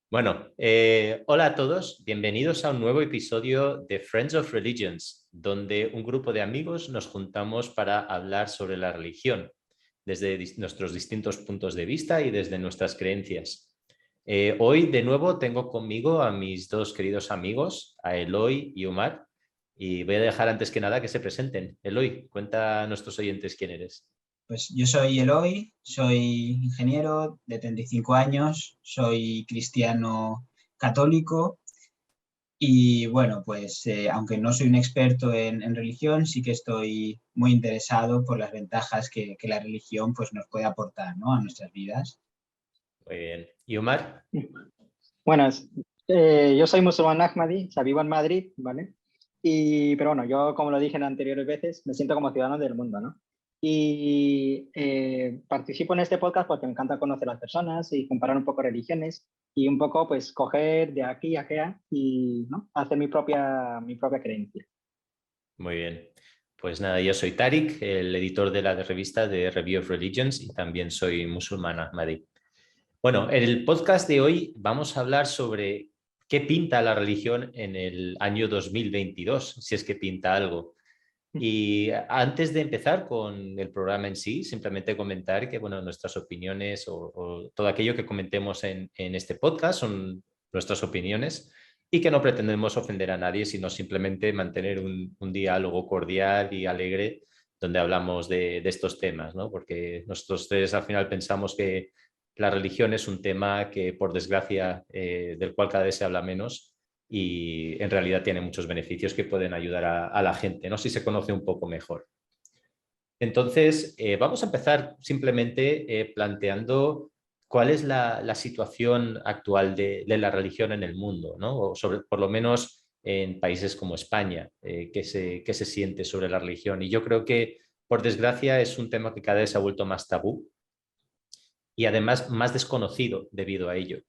Bueno, hola a todos, bienvenidos a un nuevo episodio de Friends of Religions, donde un grupo de amigos nos juntamos para hablar sobre la religión, desde nuestros distintos puntos de vista y desde nuestras creencias. Hoy de nuevo tengo conmigo a mis dos queridos amigos, a Eloy y Omar, y voy a dejar antes que nada que se presenten. Eloy, cuenta a nuestros oyentes quién eres. Pues yo soy Eloy, soy ingeniero de 35 años, soy cristiano católico y bueno, pues aunque no soy un experto en religión, sí que estoy muy interesado por las ventajas que la religión pues, nos puede aportar, ¿no?, a nuestras vidas. Muy bien. ¿Y Omar? Buenas, yo soy musulmán Ahmadi, o sea, vivo en Madrid, ¿vale? Pero bueno, yo, como lo dije en anteriores veces, me siento como ciudadano del mundo, ¿no? Y participo en este podcast porque me encanta conocer a las personas y comparar un poco religiones y un poco, pues, coger de aquí a allá y, ¿no?, hacer mi propia creencia. Muy bien. Pues nada, yo soy Tariq, el editor de la revista de Review of Religions y también soy musulmán ahmadi. Bueno, en el podcast de hoy vamos a hablar sobre qué pinta la religión en el año 2022, si es que pinta algo. Y antes de empezar con el programa en sí, simplemente comentar que bueno, nuestras opiniones o todo aquello que comentemos en este podcast son nuestras opiniones y que no pretendemos ofender a nadie, sino simplemente mantener un diálogo cordial y alegre donde hablamos de estos temas, ¿no? Porque nosotros tres al final pensamos que la religión es un tema que, por desgracia, del cual cada vez se habla menos y en realidad tiene muchos beneficios que pueden ayudar a la gente, ¿no? Si se conoce un poco mejor. Entonces, vamos a empezar simplemente planteando cuál es la situación actual de la religión en el mundo, ¿no? O sobre, por lo menos en países como España, qué se siente sobre la religión. Y yo creo que, por desgracia, es un tema que cada vez se ha vuelto más tabú y además más desconocido debido a ello.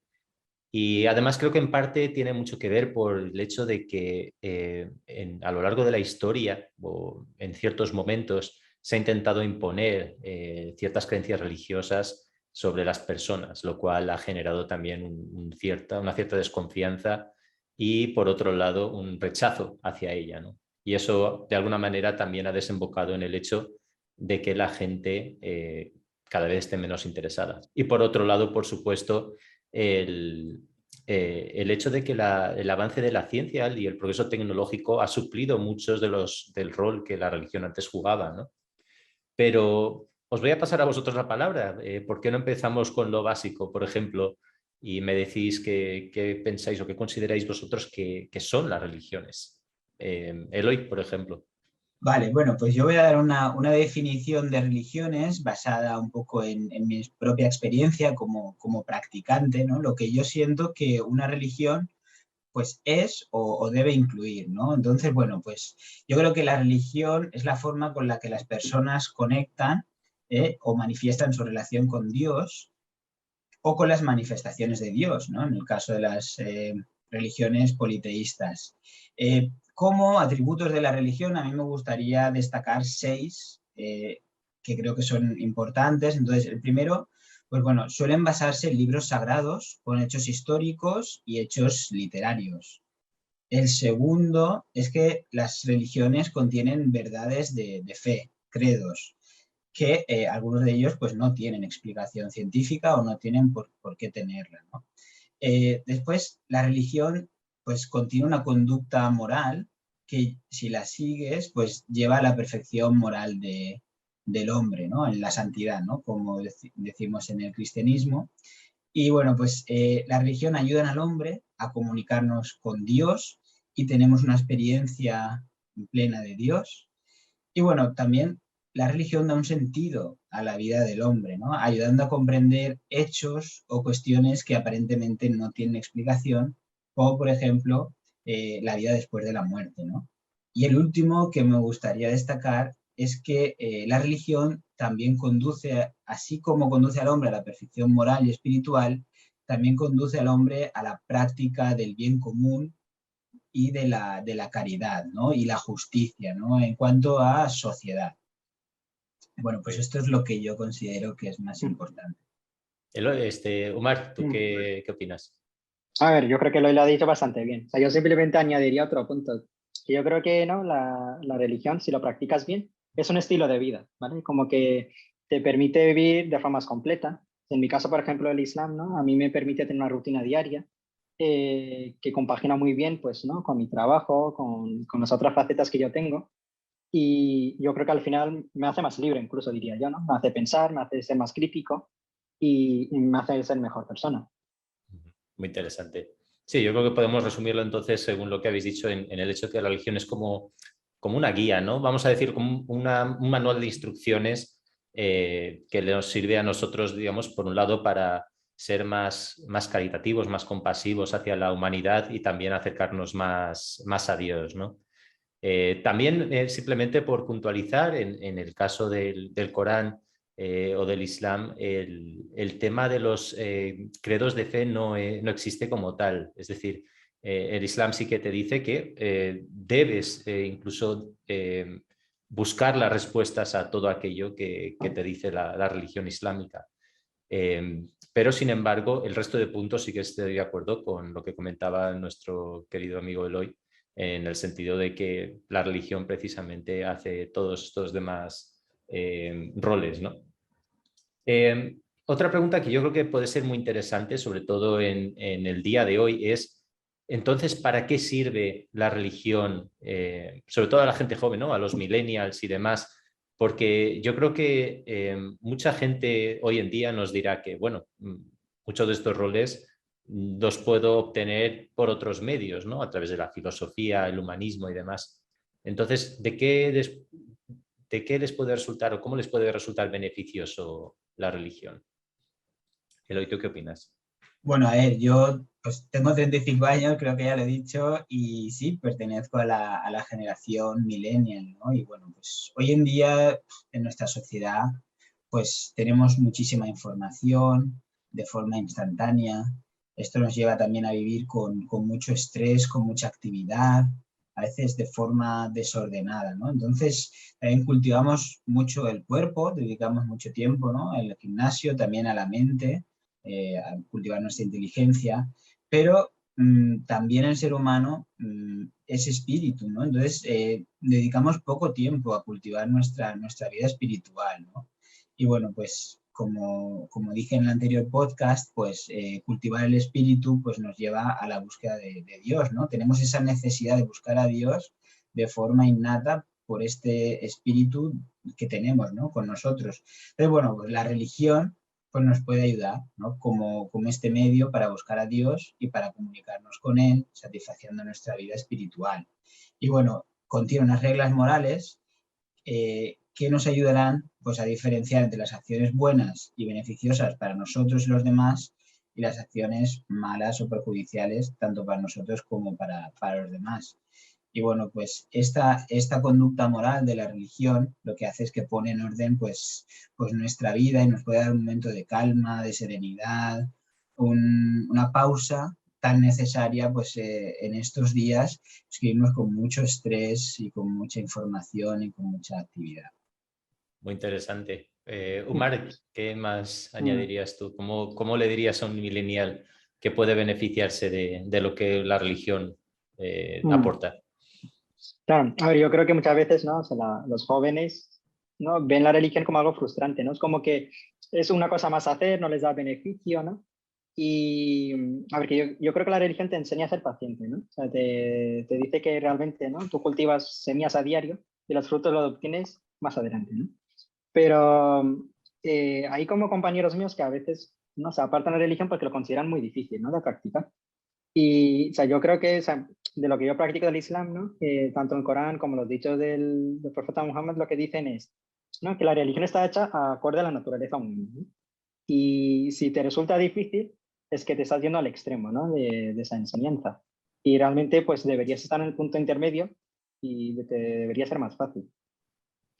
Y además creo que en parte tiene mucho que ver por el hecho de que a lo largo de la historia o en ciertos momentos se ha intentado imponer ciertas creencias religiosas sobre las personas, lo cual ha generado también una cierta desconfianza y, por otro lado, un rechazo hacia ella, ¿no? Y eso, de alguna manera, también ha desembocado en el hecho de que la gente cada vez esté menos interesada. Y, por otro lado, por supuesto, el hecho de que el avance de la ciencia y el progreso tecnológico ha suplido muchos del rol que la religión antes jugaba, ¿no? Pero os voy a pasar a vosotros la palabra. ¿Por qué no empezamos con lo básico, por ejemplo, y me decís qué pensáis o qué consideráis vosotros que son las religiones? Eloy, por ejemplo. Vale, bueno, pues yo voy a dar una definición de religiones basada un poco en mi propia experiencia como practicante, ¿no? Lo que yo siento que una religión pues es o debe incluir, ¿no? Entonces, bueno, pues yo creo que la religión es la forma con la que las personas conectan o manifiestan su relación con Dios o con las manifestaciones de Dios, ¿no? En el caso de las religiones politeístas. Como atributos de la religión, a mí me gustaría destacar 6 que creo que son importantes. Entonces, el primero, pues bueno, suelen basarse en libros sagrados con hechos históricos y hechos literarios. El segundo es que las religiones contienen verdades de fe, credos, que algunos de ellos pues no tienen explicación científica o no tienen por qué tenerla, ¿no? Después, la religión pues contiene una conducta moral que si la sigues pues lleva a la perfección moral del hombre, ¿no? En la santidad, ¿no? Como decimos en el cristianismo. Y bueno, pues la religión ayuda al hombre a comunicarnos con Dios y tenemos una experiencia plena de Dios. Y bueno, también la religión da un sentido a la vida del hombre, ¿no? Ayudando a comprender hechos o cuestiones que aparentemente no tienen explicación, como por ejemplo la vida después de la muerte, ¿no? Y el último que me gustaría destacar es que la religión también conduce, así como conduce al hombre a la perfección moral y espiritual, también conduce al hombre a la práctica del bien común y de la caridad, ¿no? Y la justicia, ¿no? En cuanto a sociedad. Bueno, pues esto es lo que yo considero que es más importante. Omar, ¿tú qué opinas? A ver, yo creo que lo ha dicho bastante bien. O sea, yo simplemente añadiría otro punto. Que yo creo que ¿no? La religión, si lo practicas bien, es un estilo de vida, ¿vale? Como que te permite vivir de forma más completa. En mi caso, por ejemplo, el Islam, ¿no? A mí me permite tener una rutina diaria que compagina muy bien, pues, ¿no? Con mi trabajo, con las otras facetas que yo tengo. Y yo creo que al final me hace más libre, incluso diría yo, ¿no? Me hace pensar, me hace ser más crítico y me hace ser mejor persona. Muy interesante. Sí, yo creo que podemos resumirlo entonces, según lo que habéis dicho, en el hecho de que la religión es como una guía, ¿no? Vamos a decir, como un manual de instrucciones que nos sirve a nosotros, digamos, por un lado, para ser más caritativos, más compasivos hacia la humanidad y también acercarnos más a Dios, ¿no? También, simplemente por puntualizar, en el caso del Corán o del Islam, el tema de los credos de fe no existe como tal. Es decir, el Islam sí que te dice que debes incluso buscar las respuestas a todo aquello que te dice la religión islámica. Pero, sin embargo, el resto de puntos sí que estoy de acuerdo con lo que comentaba nuestro querido amigo Eloy, en el sentido de que la religión precisamente hace todos estos demás roles, ¿no? Otra pregunta que yo creo que puede ser muy interesante, sobre todo en el día de hoy, es, entonces, ¿para qué sirve la religión? Sobre todo a la gente joven, ¿no? A los millennials y demás, porque yo creo que mucha gente hoy en día nos dirá que, bueno, muchos de estos roles los puedo obtener por otros medios, ¿no? A través de la filosofía, el humanismo y demás. Entonces, ¿de qué les puede resultar o cómo les puede resultar beneficioso la religión? Eloy, ¿tú qué opinas? Bueno, a ver, yo pues tengo 35 años, creo que ya lo he dicho, y sí, pertenezco a la generación millennial, ¿no? Y bueno, pues hoy en día en nuestra sociedad pues tenemos muchísima información de forma instantánea. Esto nos lleva también a vivir con mucho estrés, con mucha actividad, a veces de forma desordenada, ¿no? Entonces, también cultivamos mucho el cuerpo, dedicamos mucho tiempo, ¿no? Al gimnasio, también a la mente, a cultivar nuestra inteligencia, pero también el ser humano es espíritu, ¿no? Entonces, dedicamos poco tiempo a cultivar nuestra vida espiritual, ¿no? Y bueno, pues como dije en el anterior podcast, pues cultivar el espíritu pues nos lleva a la búsqueda de Dios, ¿no? Tenemos esa necesidad de buscar a Dios de forma innata por este espíritu que tenemos, ¿no? Con nosotros. Entonces, bueno, pues la religión pues nos puede ayudar, ¿no? Como este medio para buscar a Dios y para comunicarnos con Él, satisfaciendo nuestra vida espiritual. Y bueno, contiene unas reglas morales que nos ayudarán pues, a diferenciar entre las acciones buenas y beneficiosas para nosotros y los demás y las acciones malas o perjudiciales tanto para nosotros como para los demás. Y bueno, pues esta conducta moral de la religión lo que hace es que pone en orden pues nuestra vida y nos puede dar un momento de calma, de serenidad, una pausa tan necesaria pues en estos días pues, que vivimos con mucho estrés y con mucha información y con mucha actividad. Muy interesante. Umar, ¿qué más Mm. añadirías tú? ¿Cómo le dirías a un millennial que puede beneficiarse de lo que la religión Mm. aporta? Claro, a ver, yo creo que muchas veces, ¿no? O sea, los jóvenes, ¿no? Ven la religión como algo frustrante, ¿no? Es como que es una cosa más a hacer, no les da beneficio, ¿no? Y, a ver, que yo creo que la religión te enseña a ser paciente, ¿no? O sea, te dice que realmente, ¿no? Tú cultivas semillas a diario y los frutos los obtienes más adelante, ¿no? Pero hay como compañeros míos que a veces, ¿no? Se apartan de la religión porque lo consideran muy difícil, ¿no? De practicar. Y, o sea, yo creo que, o sea, de lo que yo practico del Islam, ¿no? Tanto el Corán como los dichos del profeta Muhammad, lo que dicen es, ¿no? Que la religión está hecha acorde a la naturaleza humana, ¿no? Y si te resulta difícil, es que te estás yendo al extremo, ¿no? De esa enseñanza. Y realmente, pues deberías estar en el punto intermedio y te debería ser más fácil.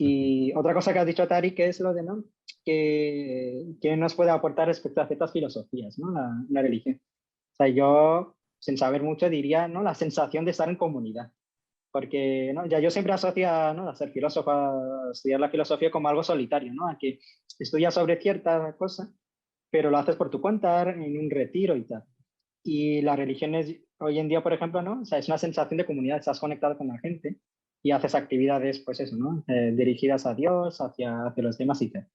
Y otra cosa que has dicho, Tari, que es lo de, ¿no? Que nos puede aportar respecto a ciertas filosofías, ¿no? La religión. O sea, yo, sin saber mucho, diría, ¿no? La sensación de estar en comunidad. Porque, ¿no? Ya yo siempre asocio, ¿no? A ser filósofo, a estudiar la filosofía como algo solitario, ¿no? A que estudias sobre cierta cosa, pero lo haces por tu cuenta, en un retiro y tal. Y las religiones hoy en día, por ejemplo, ¿no? O sea, es una sensación de comunidad, estás conectado con la gente y haces actividades, pues eso, ¿no? Dirigidas a Dios, hacia los demás y tal.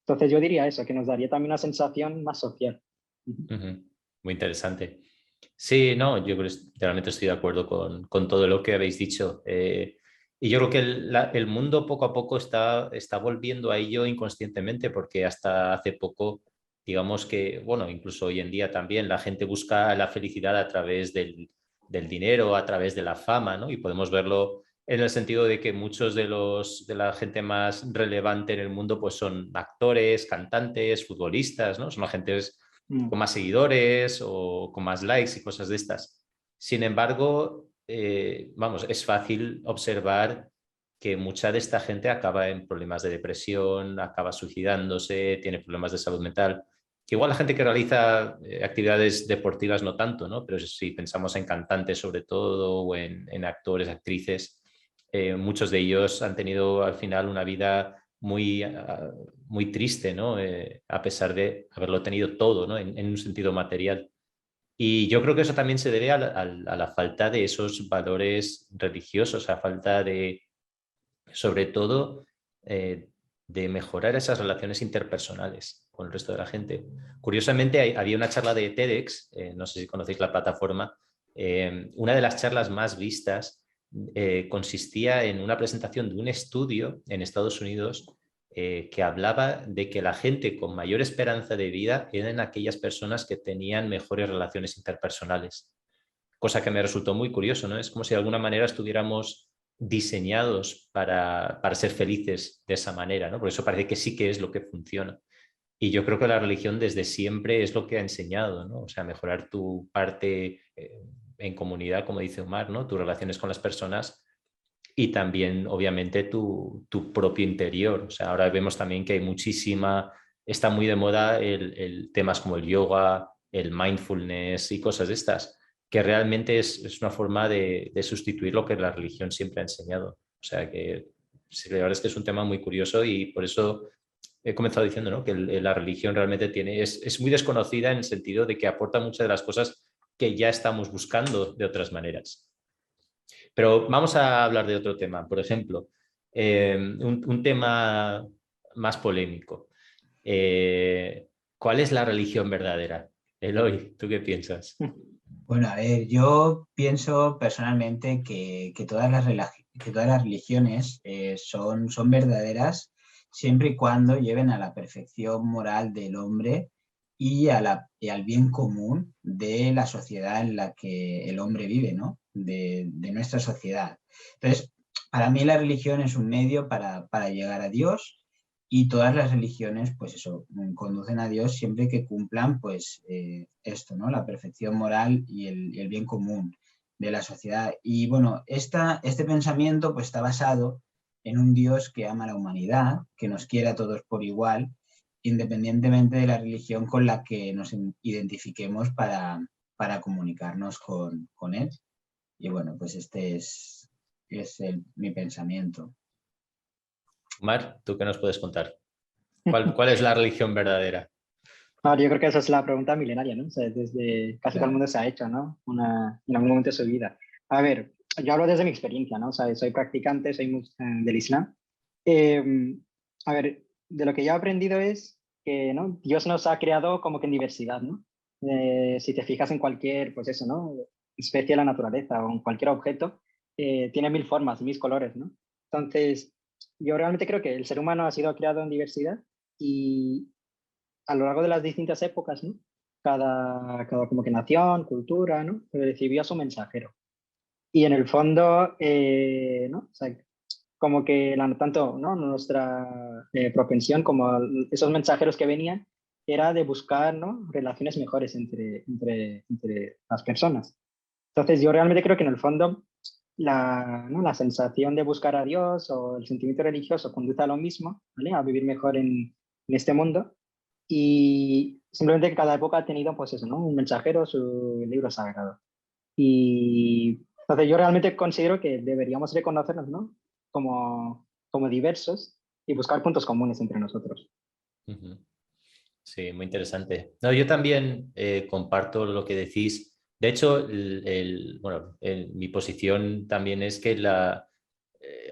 Entonces yo diría eso, que nos daría también una sensación más social. Ujú. Muy interesante. Sí, no, yo creo que realmente estoy de acuerdo con todo lo que habéis dicho. Y yo creo que el mundo poco a poco está volviendo a ello inconscientemente, porque hasta hace poco, digamos que, bueno, incluso hoy en día también la gente busca la felicidad a través del dinero, a través de la fama, ¿no? Y podemos verlo en el sentido de que muchos de la gente más relevante en el mundo pues son actores, cantantes, futbolistas, ¿no? Son agentes con más seguidores o con más likes y cosas de estas. Sin embargo, vamos, es fácil observar que mucha de esta gente acaba en problemas de depresión, acaba suicidándose, tiene problemas de salud mental. Que igual la gente que realiza actividades deportivas no tanto, ¿no? Pero si pensamos en cantantes sobre todo o en actores, actrices, muchos de ellos han tenido al final una vida muy triste, ¿no? A pesar de haberlo tenido todo, ¿no? En un sentido material. Y yo creo que eso también se debe a la falta de esos valores religiosos, a falta de, sobre todo, eh, de mejorar esas relaciones interpersonales con el resto de la gente. Curiosamente, había una charla de TEDx, no sé si conocéis la plataforma, una de las charlas más vistas consistía en una presentación de un estudio en Estados Unidos que hablaba de que la gente con mayor esperanza de vida eran aquellas personas que tenían mejores relaciones interpersonales. Cosa que me resultó muy curioso, ¿no? Es como si de alguna manera estuviéramos diseñados para ser felices de esa manera, ¿no? Por eso parece que sí que es lo que funciona. Y yo creo que la religión desde siempre es lo que ha enseñado, ¿no? O sea, mejorar tu parte en comunidad, como dice Omar, ¿no? Tus relaciones con las personas y también, obviamente, tu propio interior. O sea, ahora vemos también que hay está muy de moda temas como el yoga, el mindfulness y cosas de estas, que realmente es una forma de sustituir lo que la religión siempre ha enseñado. O sea, que sí, la verdad es que es un tema muy curioso y por eso he comenzado diciendo, ¿no? Que la religión realmente es muy desconocida en el sentido de que aporta muchas de las cosas que ya estamos buscando de otras maneras. Pero vamos a hablar de otro tema. Por ejemplo, un tema más polémico. Eh, ¿Cuál es la religión verdadera? Eloy, ¿tú qué piensas? Bueno, a ver, yo pienso personalmente que que todas las religiones son verdaderas siempre y cuando lleven a la perfección moral del hombre y al bien común de la sociedad en la que el hombre vive, ¿no? De nuestra sociedad. Entonces, para mí la religión es un medio para llegar a Dios y todas las religiones, pues eso, conducen a Dios siempre que cumplan, pues esto, ¿no? La perfección moral y el bien común de la sociedad. Y bueno, este pensamiento pues está basado en un Dios que ama a la humanidad, que nos quiere a todos por igual, independientemente de la religión con la que nos identifiquemos para comunicarnos con Él. Y bueno, pues mi pensamiento. Mar, ¿tú qué nos puedes contar? ¿Cuál es la religión verdadera? Ahora, yo creo que esa es la pregunta milenaria, ¿no? O sea, desde casi todo el Claro. mundo se ha hecho, ¿no? En algún momento de su vida. A ver, yo hablo desde mi experiencia, ¿no? O sea, soy practicante, del Islam. Eh, a ver, de lo que yo he aprendido es que, ¿no? Dios nos ha creado como que en diversidad, ¿no? Si te fijas en cualquier, pues eso, ¿no? Especie de la naturaleza o en cualquier objeto, tiene mil formas, mil colores, ¿no? Entonces, yo realmente creo que el ser humano ha sido creado en diversidad y a lo largo de las distintas épocas, ¿no? Cada como que nación, cultura, ¿no? Recibió a su mensajero. Y en el fondo, ¿no? O sea, como que tanto ¿no? nuestra propensión como esos mensajeros que venían era de buscar ¿no? relaciones mejores entre las personas. Entonces yo realmente creo que en el fondo ¿no? la sensación de buscar a Dios o el sentimiento religioso conduce a lo mismo, ¿vale? A vivir mejor en este mundo y simplemente que cada época ha tenido pues eso, ¿no? Un mensajero, su libro sagrado. Y entonces yo realmente considero que deberíamos reconocernos, ¿no? Como diversos y buscar puntos comunes entre nosotros. Uh-huh. Sí, muy interesante. No, yo también comparto lo que decís. De hecho, mi posición también es que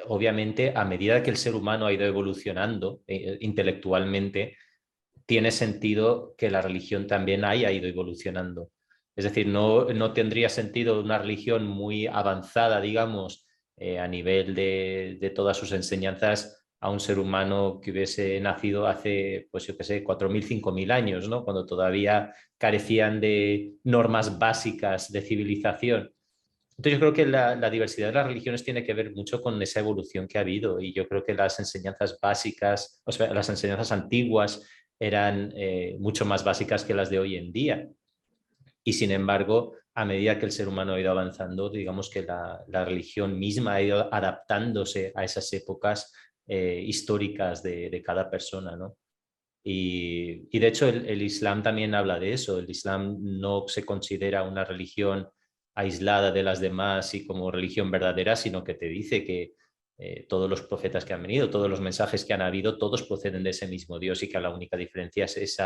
obviamente a medida que el ser humano ha ido evolucionando intelectualmente, tiene sentido que la religión también haya ido evolucionando. Es decir, no tendría sentido una religión muy avanzada, digamos, a nivel de todas sus enseñanzas a un ser humano que hubiese nacido hace, pues yo qué sé, 4.000, 5.000 años, ¿no? Cuando todavía carecían de normas básicas de civilización. Entonces yo creo que la diversidad de las religiones tiene que ver mucho con esa evolución que ha habido y yo creo que las enseñanzas básicas, o sea, las enseñanzas antiguas eran mucho más básicas que las de hoy en día. Y sin embargo, a medida que el ser humano ha ido avanzando, digamos que la religión misma ha ido adaptándose a esas épocas históricas de cada persona, ¿no? Y de hecho el Islam también habla de eso. El Islam no se considera una religión aislada de las demás y como religión verdadera, sino que te dice que todos los profetas que han venido, todos los mensajes que han habido, todos proceden de ese mismo Dios y que la única diferencia es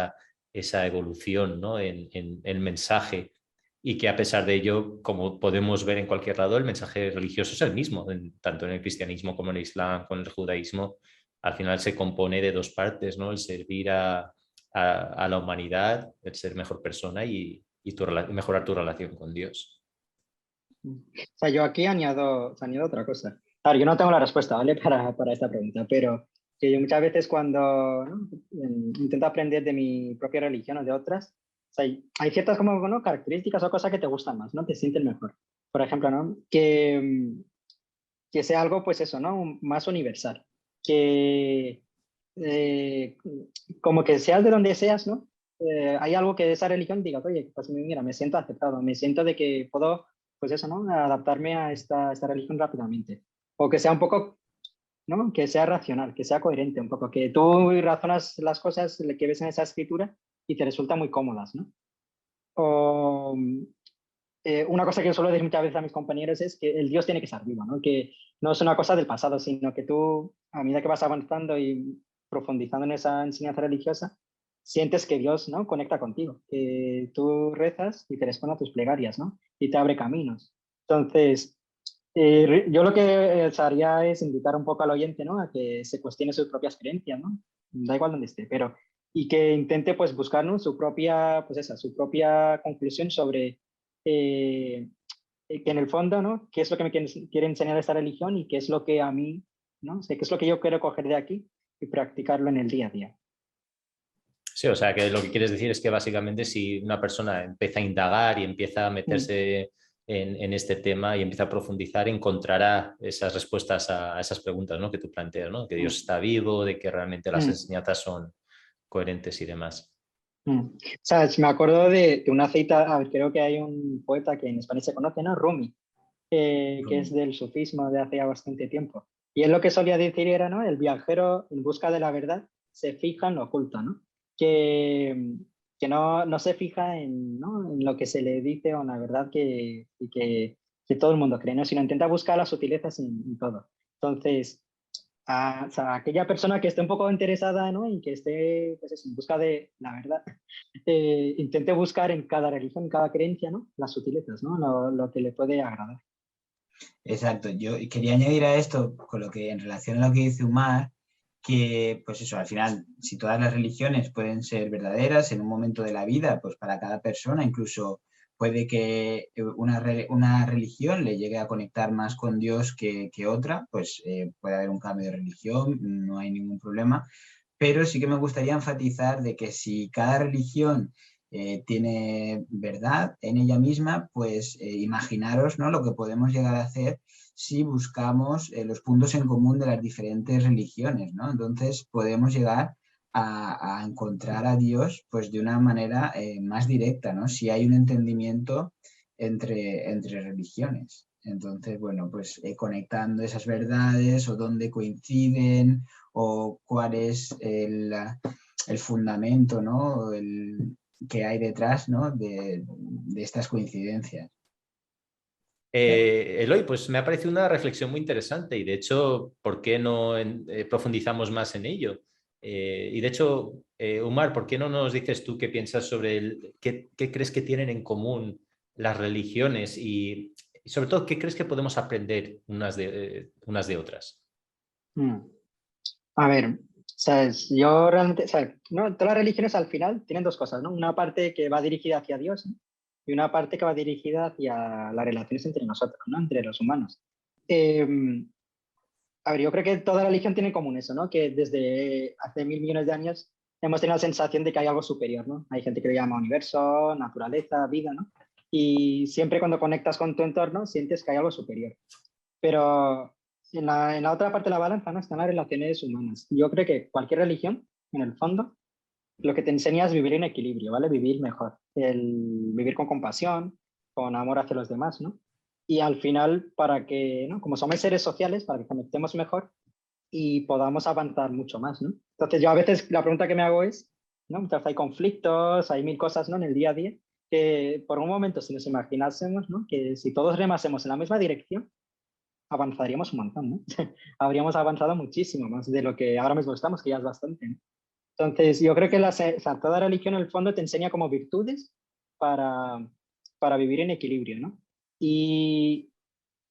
esa evolución, ¿no? en el mensaje y que a pesar de ello, como podemos ver en cualquier lado, el mensaje religioso es el mismo, tanto en el cristianismo como en el Islam, con el judaísmo. Al final se compone de dos partes, ¿no? El servir a la humanidad, el ser mejor persona y mejorar tu relación con Dios. O sea, yo aquí añado otra cosa. Claro, yo no tengo la respuesta, ¿vale? Para esta pregunta, pero que yo muchas veces cuando, ¿no? Intento aprender de mi propia religión o de otras, o sea, hay ciertas como, ¿no? características o cosas que te gustan más, ¿no? Te sienten mejor. Por ejemplo, ¿no? Que sea algo, pues eso, ¿no? Más universal. Que eh, como que seas de donde seas, ¿no? Hay algo que de esa religión diga, oye, pues mira, me siento aceptado, me siento de que puedo, pues eso, ¿no? Adaptarme a esta religión rápidamente. O que sea un poco, ¿no? Que sea racional, que sea coherente un poco, que tú razonas las cosas que ves en esa escritura y te resultan muy cómodas, ¿no? O una cosa que yo suelo decir muchas veces a mis compañeros es que el Dios tiene que estar vivo, ¿no? Que no es una cosa del pasado, sino que tú, a medida que vas avanzando y profundizando en esa enseñanza religiosa, sientes que Dios, ¿no? Conecta contigo, que tú rezas y te responde a tus plegarias, ¿no? Y te abre caminos. Entonces, yo lo que haría es invitar un poco al oyente, ¿no? A que se cuestione sus propias creencias, ¿no? Da igual donde esté, pero y que intente pues buscar, ¿no? Su propia, pues esa, su propia conclusión sobre que en el fondo, ¿no? ¿Qué es lo que me quiere enseñar esta religión y qué es lo que a mí, ¿no? Sé qué es lo que yo quiero coger de aquí y practicarlo en el día a día. Sí, o sea, que lo que quieres decir es que básicamente si una persona empieza a indagar y empieza a meterse en este tema y empieza a profundizar, encontrará esas respuestas a esas preguntas, ¿no? que tú planteas, ¿no? Que Dios está vivo, de que realmente las enseñanzas son coherentes y demás. O sea, me acuerdo de una cita, a ver, creo que hay un poeta que en España se conoce, ¿no? Rumi, que es del sufismo de hace ya bastante tiempo. Y él lo que solía decir era, ¿no? El viajero en busca de la verdad se fija en lo oculto, ¿no? Que, que no se fija en, ¿no? en lo que se le dice o en la verdad que todo el mundo cree, ¿no? Sino intenta buscar las sutilezas en todo. Entonces, o sea, aquella persona que esté un poco interesada, ¿no? Y que esté pues eso, en busca de la verdad, intente buscar en cada religión, en cada creencia, ¿no? Las sutilezas, ¿no? Lo que le puede agradar. Exacto, yo quería añadir a esto, con lo que en relación a lo que dice Umar, que pues eso, al final, si todas las religiones pueden ser verdaderas en un momento de la vida, pues para cada persona, incluso puede que una religión le llegue a conectar más con Dios que otra, pues puede haber un cambio de religión, no hay ningún problema, pero sí que me gustaría enfatizar de que si cada religión tiene verdad en ella misma, pues imaginaros, ¿no? Lo que podemos llegar a hacer si buscamos los puntos en común de las diferentes religiones, ¿no? Entonces podemos llegar a encontrar a Dios pues de una manera más directa, ¿no? Si hay un entendimiento entre religiones. Entonces, bueno, pues conectando esas verdades o dónde coinciden o cuál es el fundamento, ¿no? Que hay detrás, ¿no? de estas coincidencias. Eloy, pues me ha parecido una reflexión muy interesante y de hecho, ¿por qué no profundizamos más en ello? Y de hecho, Umar, ¿por qué no nos dices tú qué piensas sobre qué crees que tienen en común las religiones y sobre todo qué crees que podemos aprender unas de otras? Mm. A ver, ¿sabes? Yo realmente, ¿sabes? ¿No? Todas las religiones al final tienen dos cosas, ¿no? Una parte que va dirigida hacia Dios, ¿no? Y una parte que va dirigida hacia las relaciones entre nosotros, ¿no? Entre los humanos. Eh, a ver, yo creo que toda religión tiene en común eso, ¿no? Que desde hace 1.000 millones de años hemos tenido la sensación de que hay algo superior, ¿no? Hay gente que lo llama universo, naturaleza, vida, ¿no? Y siempre cuando conectas con tu entorno sientes que hay algo superior. Pero en la otra parte de la balanza, ¿no? Están las relaciones humanas. Yo creo que cualquier religión, en el fondo, lo que te enseña es vivir en equilibrio, ¿vale? Vivir mejor, el vivir con compasión, con amor hacia los demás, ¿no? Y al final, para que, ¿no? Como somos seres sociales, para que conectemos mejor y podamos avanzar mucho más, ¿no? Entonces yo a veces la pregunta que me hago es, ¿no? Mientras hay conflictos, hay mil cosas, ¿no? En el día a día, que por un momento si nos imaginásemos, ¿no? Que si todos remásemos en la misma dirección, avanzaríamos un montón, ¿no? Habríamos avanzado muchísimo más de lo que ahora mismo estamos, que ya es bastante, ¿no? Entonces, yo creo que o sea, toda religión en el fondo te enseña como virtudes para, para vivir en equilibrio, ¿no? Y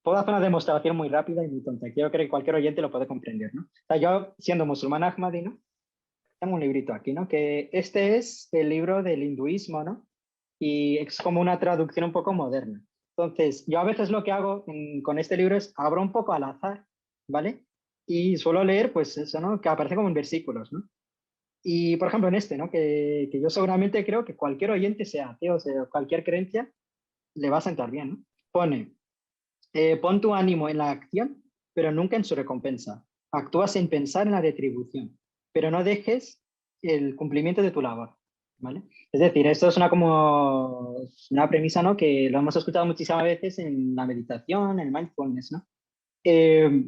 puedo hacer una demostración muy rápida y muy tonta. Yo creo que cualquier oyente lo puede comprender, ¿no? O sea, yo, siendo musulmán ahmadi, ¿no? Tengo un librito aquí, ¿no? Que este es el libro del hinduismo, ¿no? Y es como una traducción un poco moderna. Entonces, yo a veces lo que hago con este libro es abro un poco al azar, ¿vale? Y suelo leer, pues eso, ¿no? Que aparece como en versículos, ¿no? Y, por ejemplo, en este, ¿no? Que yo seguramente creo que cualquier oyente, sea ateo, o sea, cualquier creencia, le va a sentar bien, ¿no? Pone, pon tu ánimo en la acción, pero nunca en su recompensa. Actúa sin pensar en la retribución, pero no dejes el cumplimiento de tu labor, ¿vale? Es decir, esto es como una premisa, ¿no? Que lo hemos escuchado muchísimas veces en la meditación, en el mindfulness, ¿no? Eh,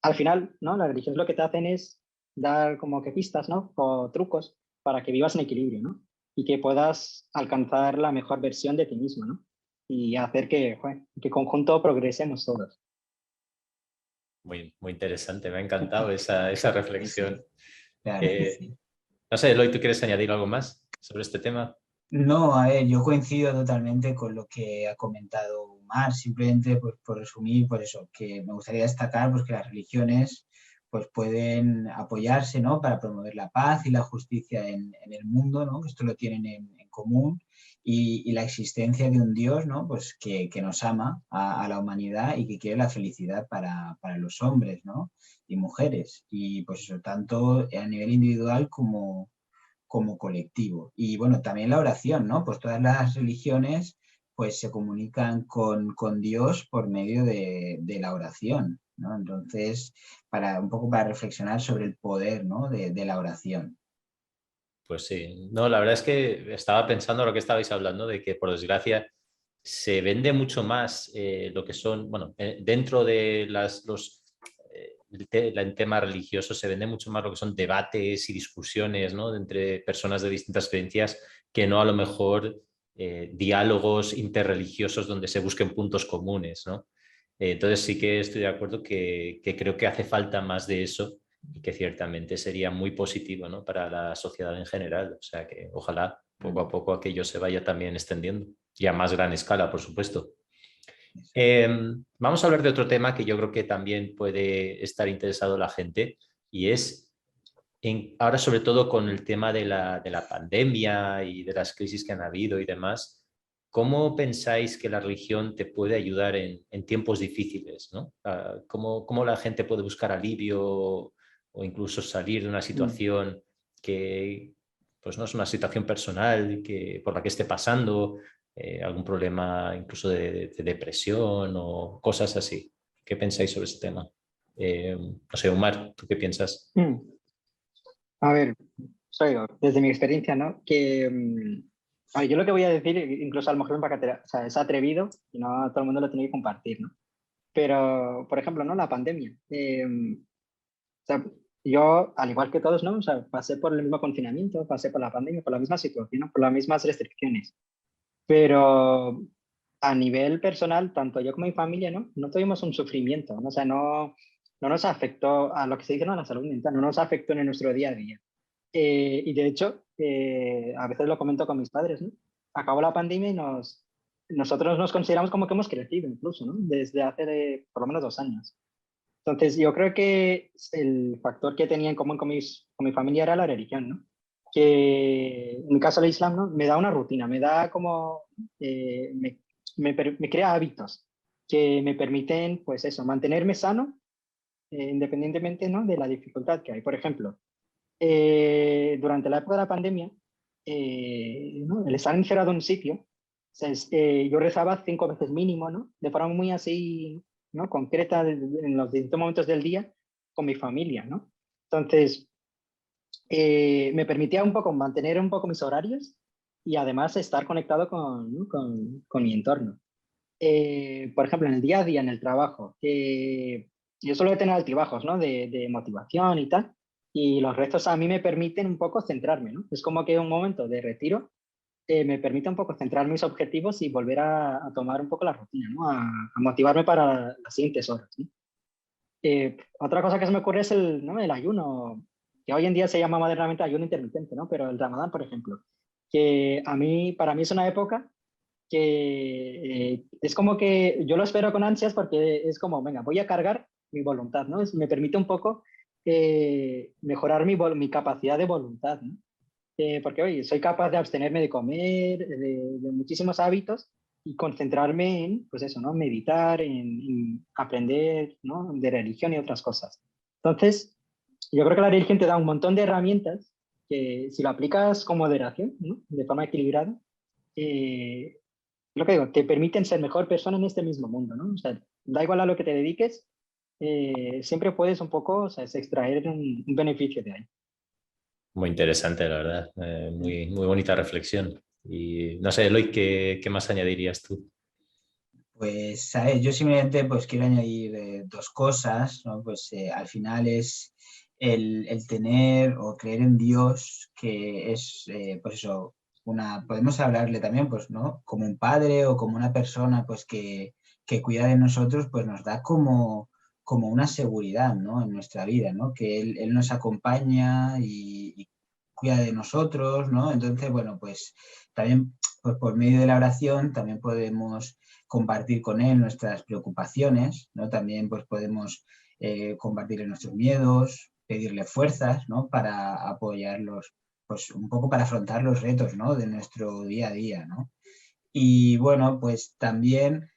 al final, ¿no? Las religiones lo que te hacen es dar como que pistas, ¿no? O trucos para que vivas en equilibrio, ¿no? Y que puedas alcanzar la mejor versión de ti mismo, ¿no? Y hacer que, joder, que conjunto progresemos todos. Muy, muy interesante, me ha encantado esa Sí, sí, reflexión. claro que Eh, sí. no sé, Eloy, ¿tú quieres añadir algo más sobre este tema? No, a ver, yo coincido totalmente con lo que ha comentado Omar, simplemente pues, por resumir, por eso, que me gustaría destacar pues, que las religiones pues, pueden apoyarse, ¿no? Para promover la paz y la justicia en el mundo, ¿no? Que esto lo tienen en común, y la existencia de un Dios, ¿no? Pues, que nos ama a la humanidad y que quiere la felicidad para los hombres, ¿no? Y mujeres, y pues eso, tanto a nivel individual como colectivo. Y bueno, también la oración, ¿no? Pues todas las religiones pues se comunican con Dios por medio de la oración, ¿no? Entonces, un poco para reflexionar sobre el poder, ¿no? de la oración. Pues sí, no, la verdad es que estaba pensando lo que estabais hablando, de que por desgracia se vende mucho más lo que son, bueno, dentro de el tema religioso se vende mucho más lo que son debates y discusiones, ¿no? Entre personas de distintas creencias, que no a lo mejor diálogos interreligiosos donde se busquen puntos comunes, ¿no? Entonces sí que estoy de acuerdo que creo que hace falta más de eso y que ciertamente sería muy positivo, ¿no? Para la sociedad en general. O sea que ojalá poco a poco aquello se vaya también extendiendo y a más gran escala, por supuesto. Vamos a hablar de otro tema que yo creo que también puede estar interesado la gente, y es ahora sobre todo con el tema de la pandemia y de las crisis que han habido y demás. ¿Cómo pensáis que la religión te puede ayudar en tiempos difíciles, ¿no? ¿Cómo la gente puede buscar alivio o incluso salir de una Mm. situación que pues no es una situación personal por la que esté pasando, algún problema incluso de depresión o cosas así? ¿Qué pensáis sobre ese tema? No sé, Omar, ¿tú qué piensas? A ver, soy yo, desde mi experiencia, ¿no? A ver, yo lo que voy a decir, incluso a lo mejor o sea, es atrevido y no todo el mundo lo tiene que compartir, ¿no? Pero, por ejemplo, ¿no? La pandemia. O sea, yo, al igual que todos, ¿no? O sea, pasé por el mismo confinamiento, pasé por la pandemia, por la misma situación, ¿no? Por las mismas restricciones. Pero a nivel personal, tanto yo como mi familia, ¿no? No tuvimos un sufrimiento, ¿no? O sea, no nos afectó a lo que se dice, ¿no? A la salud mental, no nos afectó en nuestro día a día. Y de hecho, a veces lo comento con mis padres, ¿no? Acabó la pandemia y nosotros nos consideramos como que hemos crecido incluso, ¿no? Desde hace por lo menos 2 años. Entonces, yo creo que el factor que tenía en común con mi familia era la religión, ¿no? Que en mi caso el Islam, ¿no? Me da una rutina, me da como, me crea hábitos que me permiten, pues eso, mantenerme sano, independientemente, ¿no? De la dificultad que hay. Por ejemplo, durante la época de la pandemia, ¿no? El estar encerrado en un sitio, o sea, yo rezaba 5 veces mínimo, ¿no? De forma muy así, ¿no? Concreta en los distintos momentos del día con mi familia, ¿no? Entonces, me permitía un poco mantener un poco mis horarios y además estar conectado con, ¿no? con mi entorno. Por ejemplo, en el día a día, en el trabajo, yo suelo tener altibajos, ¿no? De motivación y tal, y los restos a mí me permiten un poco centrarme, ¿no? Es como que un momento de retiro me permite un poco centrar mis objetivos y volver a tomar un poco la rutina, ¿no? A motivarme para las siguientes horas, ¿no? Otra cosa que se me ocurre es ¿no? El ayuno, que hoy en día se llama modernamente ayuno intermitente, ¿no? Pero el Ramadán, por ejemplo, que para mí es una época que es como que yo lo espero con ansias porque es como, venga, voy a cargar mi voluntad, ¿no? Me permite un poco mejorar mi capacidad de voluntad, ¿no? Porque, oye, soy capaz de abstenerme de comer, de muchísimos hábitos y concentrarme en, pues eso, ¿no? Meditar, en aprender, ¿no? De religión y otras cosas. Entonces, yo creo que la religión te da un montón de herramientas que si lo aplicas con moderación, ¿no? De forma equilibrada, eh, lo que digo, te permiten ser mejor persona en este mismo mundo, ¿no? O sea, da igual a lo que te dediques, siempre puedes un poco, o sea, extraer un beneficio de ahí. Muy interesante, la verdad. Muy, muy bonita reflexión. Y no sé, Eloy, ¿qué más añadirías tú? Pues, ¿sabes? Yo simplemente pues quiero añadir dos cosas, ¿no? Pues al final es el tener o creer en Dios, que es, pues eso, podemos hablarle también, pues, ¿no? Como un padre o como una persona, pues, que cuida de nosotros, pues nos da como una seguridad, ¿no? En nuestra vida, ¿no? Que Él nos acompaña y cuida de nosotros, ¿no? Entonces, bueno, pues también, pues por medio de la oración también podemos compartir con él nuestras preocupaciones, ¿no? También pues podemos compartirle nuestros miedos, pedirle fuerzas, ¿no? Para apoyarlos, pues un poco para afrontar los retos, ¿no? De nuestro día a día, ¿no? Y bueno, pues también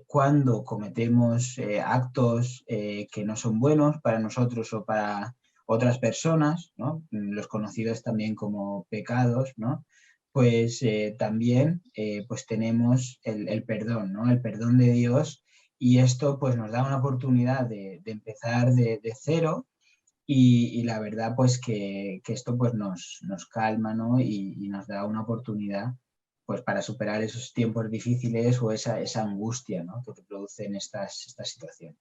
cuando cometemos actos que no son buenos para nosotros o para otras personas, ¿no? Los conocidos también como pecados, ¿no? Pues también pues tenemos el perdón, ¿no? El perdón de Dios, y esto pues nos da una oportunidad de empezar de cero, y la verdad pues que esto pues nos calma, ¿no? Y nos da una oportunidad pues para superar esos tiempos difíciles o esa angustia, ¿no? Que te producen estas situaciones.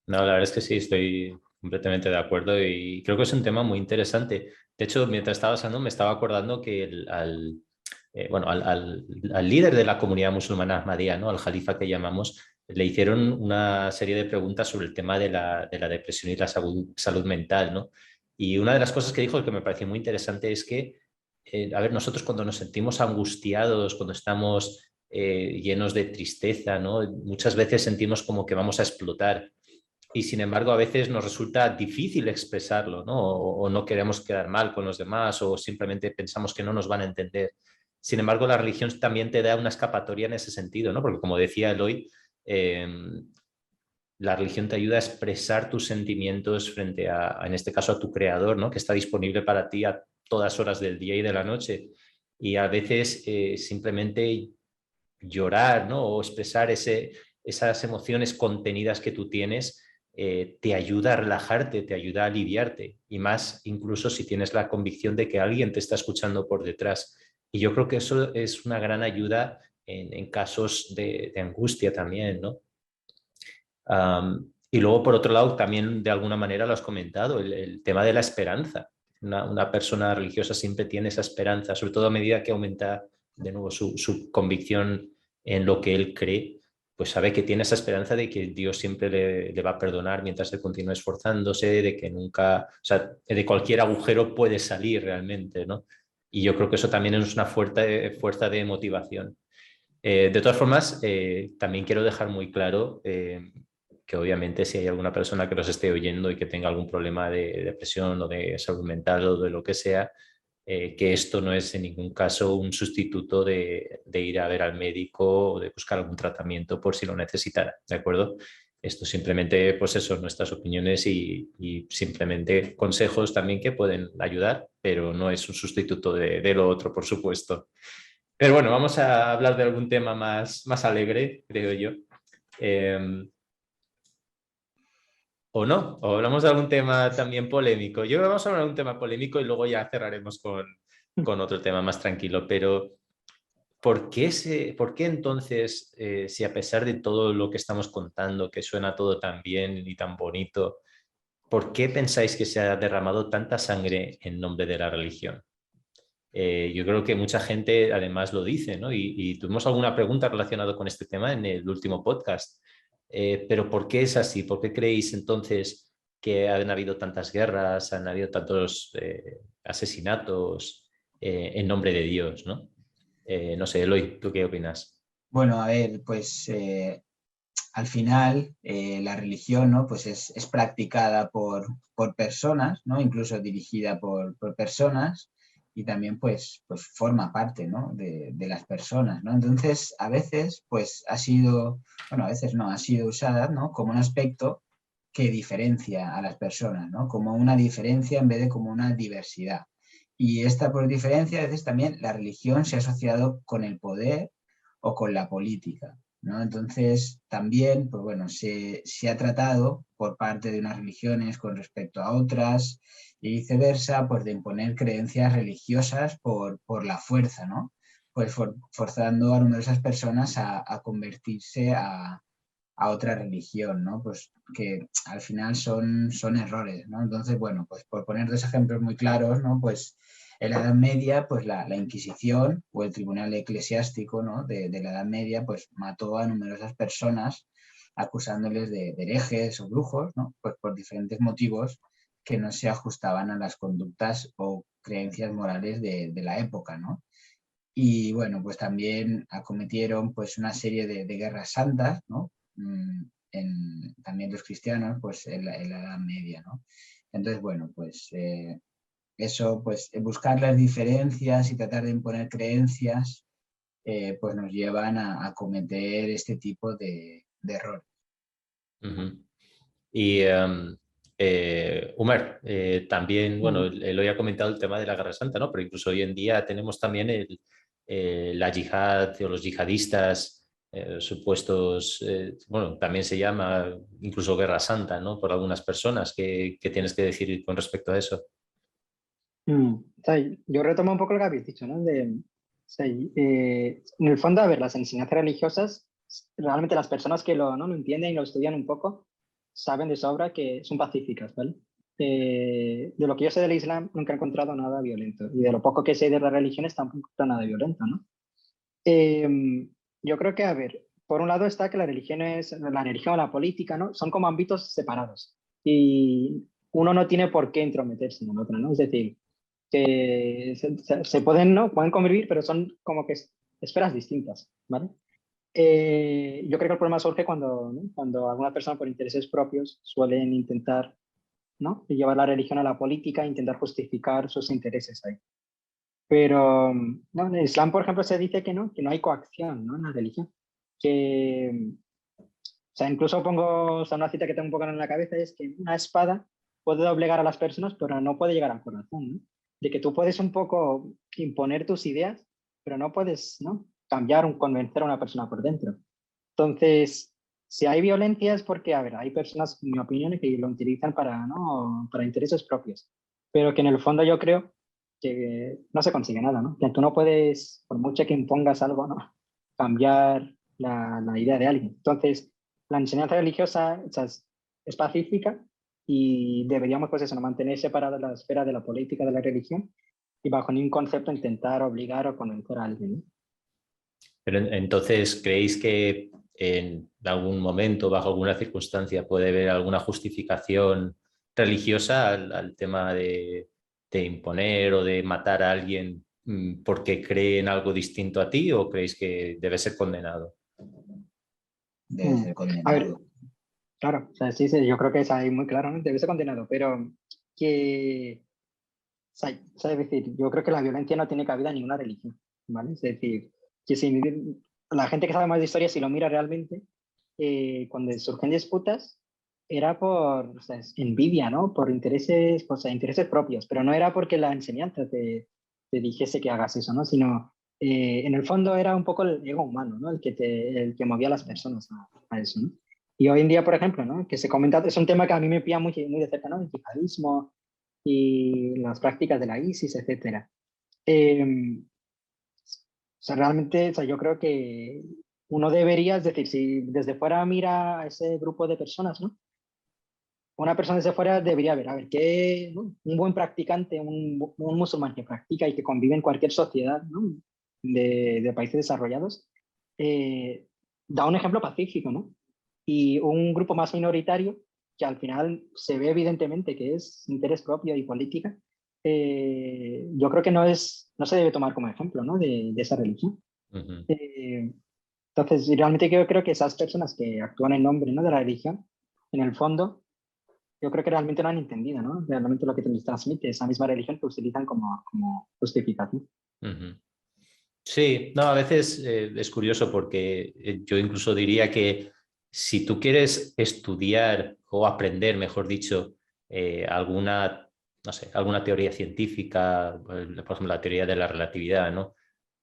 No, la verdad es que sí, estoy completamente de acuerdo y creo que es un tema muy interesante. De hecho, mientras estabas hablando, me estaba acordando que bueno, al líder de la comunidad musulmana Ahmadía, ¿no? Al jalifa que llamamos, le hicieron una serie de preguntas sobre el tema de la depresión y la salud mental, ¿no? Y una de las cosas que dijo que me pareció muy interesante es que, a ver, nosotros cuando nos sentimos angustiados, cuando estamos llenos de tristeza, ¿no? Muchas veces sentimos como que vamos a explotar y sin embargo a veces nos resulta difícil expresarlo, ¿no? O no queremos quedar mal con los demás o simplemente pensamos que no nos van a entender. Sin embargo, la religión también te da una escapatoria en ese sentido, ¿no? Porque como decía Eloy, la religión te ayuda a expresar tus sentimientos frente en este caso, a tu creador, ¿no? Que está disponible para ti a todas horas del día y de la noche. Y a veces simplemente llorar, ¿no? O expresar esas emociones contenidas que tú tienes, te ayuda a relajarte, te ayuda a aliviarte. Y más incluso si tienes la convicción de que alguien te está escuchando por detrás. Y yo creo que eso es una gran ayuda en casos de angustia también, ¿no? Y luego, por otro lado, también de alguna manera lo has comentado, el tema de la esperanza. Una persona religiosa siempre tiene esa esperanza, sobre todo a medida que aumenta de nuevo su convicción en lo que él cree, pues sabe que tiene esa esperanza de que Dios siempre le va a perdonar mientras él continúe esforzándose, de que nunca, o sea, de cualquier agujero puede salir realmente, ¿no? Y yo creo que eso también es una fuerza de motivación. De todas formas, también quiero dejar muy claro que obviamente si hay alguna persona que nos esté oyendo y que tenga algún problema de depresión o de salud mental o de lo que sea, que esto no es en ningún caso un sustituto de ir a ver al médico o de buscar algún tratamiento por si lo necesitara, ¿de acuerdo? Esto simplemente, pues eso, nuestras opiniones y simplemente consejos también que pueden ayudar, pero no es un sustituto de lo otro, por supuesto. Pero bueno, vamos a hablar de algún tema más alegre, creo yo. Eh, o no, o hablamos de algún tema también polémico. Yo creo que vamos a hablar de un tema polémico y luego ya cerraremos con otro tema más tranquilo. Pero por qué entonces, si a pesar de todo lo que estamos contando, que suena todo tan bien y tan bonito, ¿por qué pensáis que se ha derramado tanta sangre en nombre de la religión? Yo creo que mucha gente además lo dice, ¿no? Y tuvimos alguna pregunta relacionada con este tema en el último podcast. Pero ¿por qué es así? ¿Por qué creéis entonces que han habido tantas guerras, han habido tantos asesinatos en nombre de Dios, ¿no? No sé, Eloy, ¿tú qué opinas? Bueno, a ver, pues al final la religión, ¿no? Pues es practicada por personas, ¿no? Incluso dirigida por personas y también pues forma parte, ¿no? de las personas, ¿no? Entonces, a veces pues ha sido, bueno, a veces no, ha sido usada, ¿no? Como un aspecto que diferencia a las personas, ¿no? Como una diferencia en vez de como una diversidad. Y esta por diferencia, a veces también la religión se ha asociado con el poder o con la política, ¿no? Entonces, también, pues bueno, se ha tratado por parte de unas religiones con respecto a otras y viceversa, pues de imponer creencias religiosas por la fuerza, ¿no? Pues forzando a numerosas personas a convertirse a otra religión, ¿no? Pues que al final son errores, ¿no? Entonces, bueno, pues por poner dos ejemplos muy claros, ¿no? Pues en la Edad Media, pues la Inquisición o el Tribunal Eclesiástico, ¿no? de la Edad Media, pues mató a numerosas personas acusándoles de herejes o brujos, ¿no? Pues por diferentes motivos que no se ajustaban a las conductas o creencias morales de la época, ¿no? Y bueno, pues también acometieron pues una serie de guerras santas, ¿no? También los cristianos, pues en la Edad Media, ¿no? Entonces, bueno, pues eso, pues buscar las diferencias y tratar de imponer creencias, pues nos llevan a cometer este tipo de errores. Ujú. Y Umer, también, bueno, Mm. Eloy ha comentado el tema de la Guerra Santa, ¿no? Pero incluso hoy en día tenemos también la yihad o los yihadistas supuestos, bueno, también se llama incluso Guerra Santa, ¿no? Por algunas personas. ¿Qué tienes que decir con respecto a eso? O sea, yo retomo un poco lo que habéis dicho, ¿no? O sea, en el fondo, a ver, las enseñanzas religiosas, realmente las personas que ¿no? lo entienden y lo estudian un poco, saben de sobra que son pacíficas, ¿vale? De lo que yo sé del Islam, nunca he encontrado nada violento. Y de lo poco que sé de las religiones, tampoco he encontrado nada violento, ¿no? Yo creo que, a ver, por un lado está que la religión o la política, ¿no? Son como ámbitos separados. Y uno no tiene por qué entrometerse en el otro, ¿no? Es decir, que se pueden, ¿no? Pueden convivir, pero son como que esferas distintas, ¿vale? Yo creo que el problema surge cuando, ¿no? Cuando alguna persona por intereses propios suelen intentar, ¿no? Llevar la religión a la política e intentar justificar sus intereses ahí. Pero no, en el Islam, por ejemplo, se dice que no hay coacción, ¿no? En la religión. Que, o sea, incluso pongo, o sea, una cita que tengo un poco en la cabeza, es que una espada puede doblegar a las personas, pero no puede llegar al corazón, ¿no? De que tú puedes un poco imponer tus ideas, pero no puedes, ¿no? Cambiar, convencer a una persona por dentro. Entonces, si hay violencia es porque, a ver, hay personas, en mi opinión, que lo utilizan para, ¿no? Para intereses propios, pero que en el fondo yo creo que no se consigue nada, ¿no? Que tú no puedes, por mucho que impongas algo, ¿no? Cambiar la idea de alguien. Entonces, la enseñanza religiosa, o sea, es pacífica y deberíamos, pues eso, no mantener separada la esfera de la política de la religión y bajo ningún concepto intentar obligar o convencer a alguien, ¿no? Pero entonces, ¿creéis que en algún momento, bajo alguna circunstancia, puede haber alguna justificación religiosa al tema de imponer o de matar a alguien porque cree en algo distinto a ti, o creéis que debe ser condenado? Debe ser A ver, condenado. claro, o sea, sí, sí, yo creo que es ahí muy claro, ¿no? Debe ser condenado, pero que, o sea, es decir, yo creo que la violencia no tiene cabida en ninguna religión, ¿vale? Es decir, que si la gente que sabe más de historia, si lo mira realmente, cuando surgen disputas, era por, o sea, envidia, ¿no? Por intereses, o sea, intereses propios, pero no era porque la enseñanza te dijese que hagas eso, ¿no? Sino, en el fondo era un poco el ego humano, ¿no? El que movía a las personas a eso, ¿no? Y hoy en día, por ejemplo, ¿no? Que se comenta, es un tema que a mí me pilla muy, muy de cerca, ¿no? El yihadismo y las prácticas de la ISIS, etcétera. O sea, realmente, o sea, yo creo que uno debería, es decir, si desde fuera mira a ese grupo de personas, ¿no? Una persona desde fuera debería ver, a ver, qué, ¿no? Un buen practicante, un musulmán que practica y que convive en cualquier sociedad, ¿no? De países desarrollados, eh, da un ejemplo pacífico, ¿no? Y un grupo más minoritario, que al final se ve evidentemente que es interés propio y política, yo creo que no se debe tomar como ejemplo, ¿no? De esa religión. Ujú. Entonces, realmente yo creo que esas personas que actúan en nombre, ¿no? De la religión, en el fondo, yo creo que realmente no han entendido, ¿no? Realmente lo que les transmite esa misma religión que utilizan como justificación. Ujú. Sí, no, a veces es curioso porque yo incluso diría que si tú quieres estudiar o aprender, mejor dicho, alguna, no sé, alguna teoría científica, por ejemplo, la teoría de la relatividad, ¿no?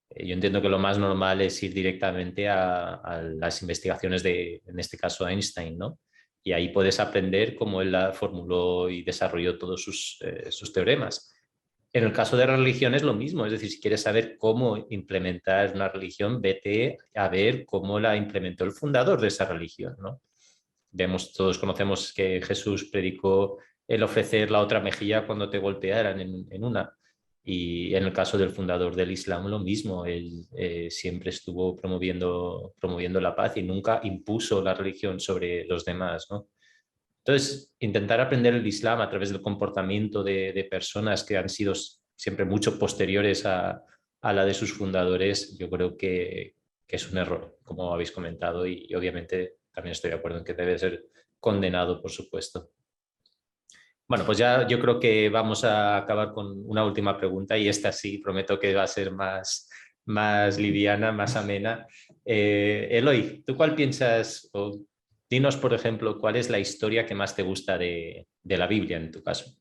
Yo entiendo que lo más normal es ir directamente a las investigaciones de, en este caso, Einstein, ¿no? Y ahí puedes aprender cómo él formuló y desarrolló todos sus teoremas. En el caso de religión es lo mismo, es decir, si quieres saber cómo implementar una religión, vete a ver cómo la implementó el fundador de esa religión, ¿no? Vemos, todos conocemos que Jesús predicó el ofrecer la otra mejilla cuando te golpearan en una. Y en el caso del fundador del Islam, lo mismo. Él siempre estuvo promoviendo la paz y nunca impuso la religión sobre los demás, ¿no? Entonces, intentar aprender el Islam a través del comportamiento de personas que han sido siempre mucho posteriores a la de sus fundadores, yo creo que es un error, como habéis comentado, y obviamente también estoy de acuerdo en que debe ser condenado, por supuesto. Bueno, pues ya yo creo que vamos a acabar con una última pregunta y esta sí, prometo que va a ser más liviana, más amena. Eloy, ¿tú cuál piensas? O dinos, por ejemplo, cuál es la historia que más te gusta de la Biblia en tu caso.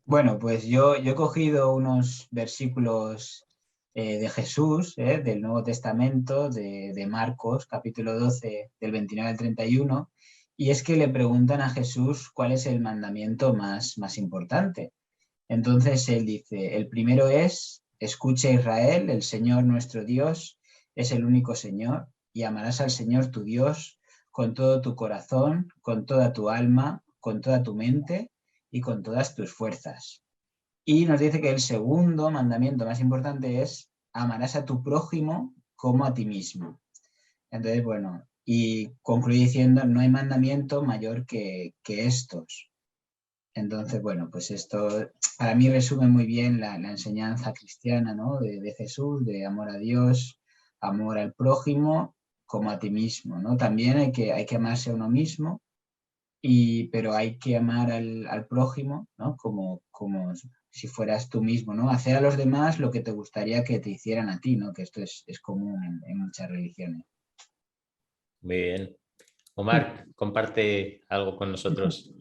Bueno, pues yo he cogido unos versículos de Jesús, del Nuevo Testamento, de Marcos, capítulo 12, del 29 al 31, y es que le preguntan a Jesús cuál es el mandamiento más importante. Entonces él dice, el primero es, escucha Israel, el Señor nuestro Dios es el único Señor, y amarás al Señor tu Dios con todo tu corazón, con toda tu alma, con toda tu mente y con todas tus fuerzas. Y nos dice que el segundo mandamiento más importante es, amarás a tu prójimo como a ti mismo. Entonces, bueno, y concluye diciendo, no hay mandamiento mayor que estos. Entonces, bueno, pues esto para mí resume muy bien la enseñanza cristiana, ¿no? De Jesús, de amor a Dios, amor al prójimo como a ti mismo, ¿no? También hay que amarse a uno mismo, pero hay que amar al prójimo, ¿no? Como si fueras tú mismo, ¿no? Hacer a los demás lo que te gustaría que te hicieran a ti, ¿no? Que esto es común en muchas religiones. Muy bien. Omar, comparte algo con nosotros.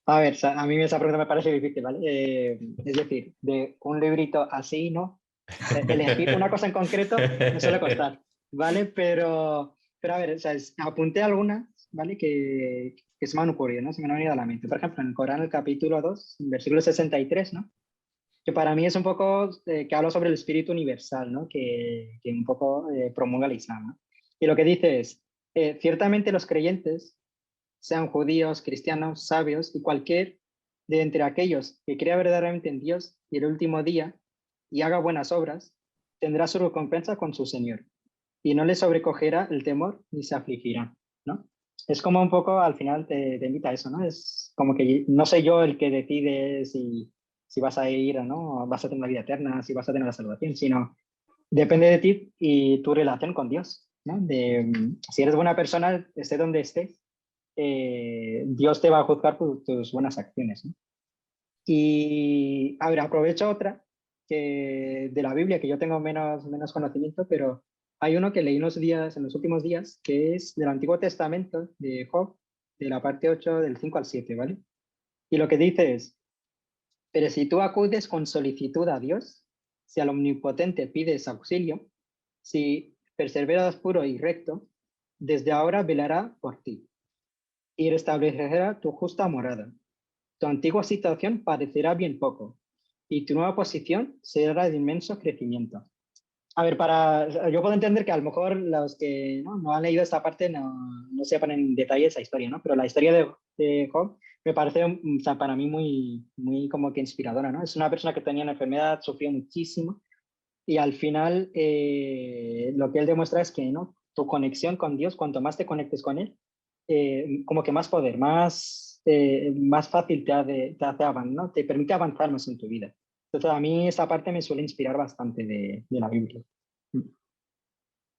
A ver, a mí esa pregunta me parece difícil, ¿vale? Es decir, de un librito así, ¿no? Elegir una cosa en concreto me suele costar, ¿vale? Pero a ver, o sea, apunté algunas, ¿vale? Que se me han ocurrido, ¿no? Se me han venido a la mente. Por ejemplo, en el Corán, el capítulo 2, versículo 63, ¿no? Que para mí es un poco, que habla sobre el espíritu universal, ¿no? Que un poco promulga el Islam, ¿no? Y lo que dice es, ciertamente los creyentes, sean judíos, cristianos, sabios y cualquier de entre aquellos que crea verdaderamente en Dios y el último día y haga buenas obras, tendrá su recompensa con su Señor. y no les sobrecogerá el temor ni se afligirán, ¿no? Es como un poco, al final te invita a eso, ¿no? Es como que no soy yo el que decide si vas a ir o no, vas a tener la vida eterna, si vas a tener la salvación, sino depende de ti y tu relación con Dios, ¿no? Si eres buena persona, esté donde estés, Dios te va a juzgar por tus buenas acciones, ¿no? Y, a ver, aprovecho otra que de la Biblia, que yo tengo menos conocimiento, pero hay uno que leí en los últimos días, que es del Antiguo Testamento, de Job, de la parte 8, del 5 al 7, ¿vale? Y lo que dice es, pero si tú acudes con solicitud a Dios, si al Omnipotente pides auxilio, si perseveras puro y recto, desde ahora velará por ti y restablecerá tu justa morada. Tu antigua situación parecerá bien poco y tu nueva posición será de inmenso crecimiento. A ver, yo puedo entender que a lo mejor los que no han leído esta parte no sepan en detalle esa historia, ¿no? Pero la historia de Job me parece, o sea, para mí muy como que inspiradora, ¿no? Es una persona que tenía una enfermedad, sufrió muchísimo y al final lo que él demuestra es que, ¿no? Tu conexión con Dios, cuanto más te conectes con Él, como que más poder, más fácil te hace avanzar, ¿no? Te permite avanzar más en tu vida. Entonces, a mí esa parte me suele inspirar bastante de la Biblia.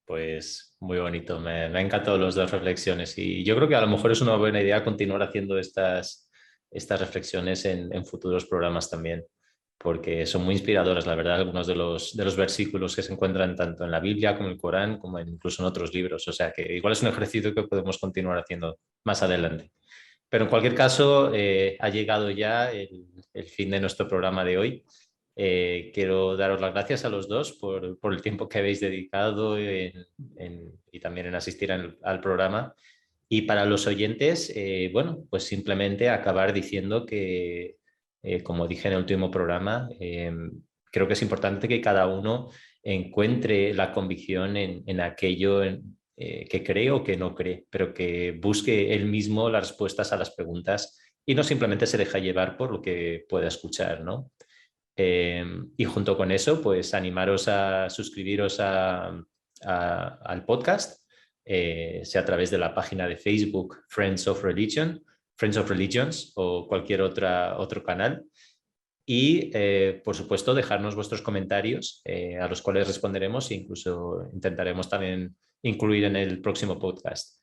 Pues muy bonito, me han encantado las dos reflexiones y yo creo que a lo mejor es una buena idea continuar haciendo estas reflexiones en futuros programas también, porque son muy inspiradoras, la verdad, algunos de los versículos que se encuentran tanto en la Biblia como en el Corán, como incluso en otros libros, o sea que igual es un ejercicio que podemos continuar haciendo más adelante. Pero en cualquier caso, ha llegado ya el fin de nuestro programa de hoy. Quiero daros las gracias a los dos por el tiempo que habéis dedicado y también en asistir al programa. Y para los oyentes, bueno, pues simplemente acabar diciendo que, como dije en el último programa, creo que es importante que cada uno encuentre la convicción en aquello que cree o que no cree, pero que busque él mismo las respuestas a las preguntas y no simplemente se deja llevar por lo que pueda escuchar, ¿no? Y junto con eso, pues animaros a suscribiros al podcast, sea a través de la página de Facebook Friends of Religions o cualquier otro canal. Y, por supuesto, dejarnos vuestros comentarios a los cuales responderemos e incluso intentaremos también incluir en el próximo podcast.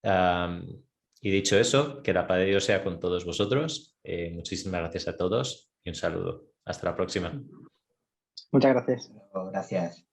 Y dicho eso, que la paz de Dios sea con todos vosotros. Muchísimas gracias a todos y un saludo. Hasta la próxima. Muchas gracias. Gracias.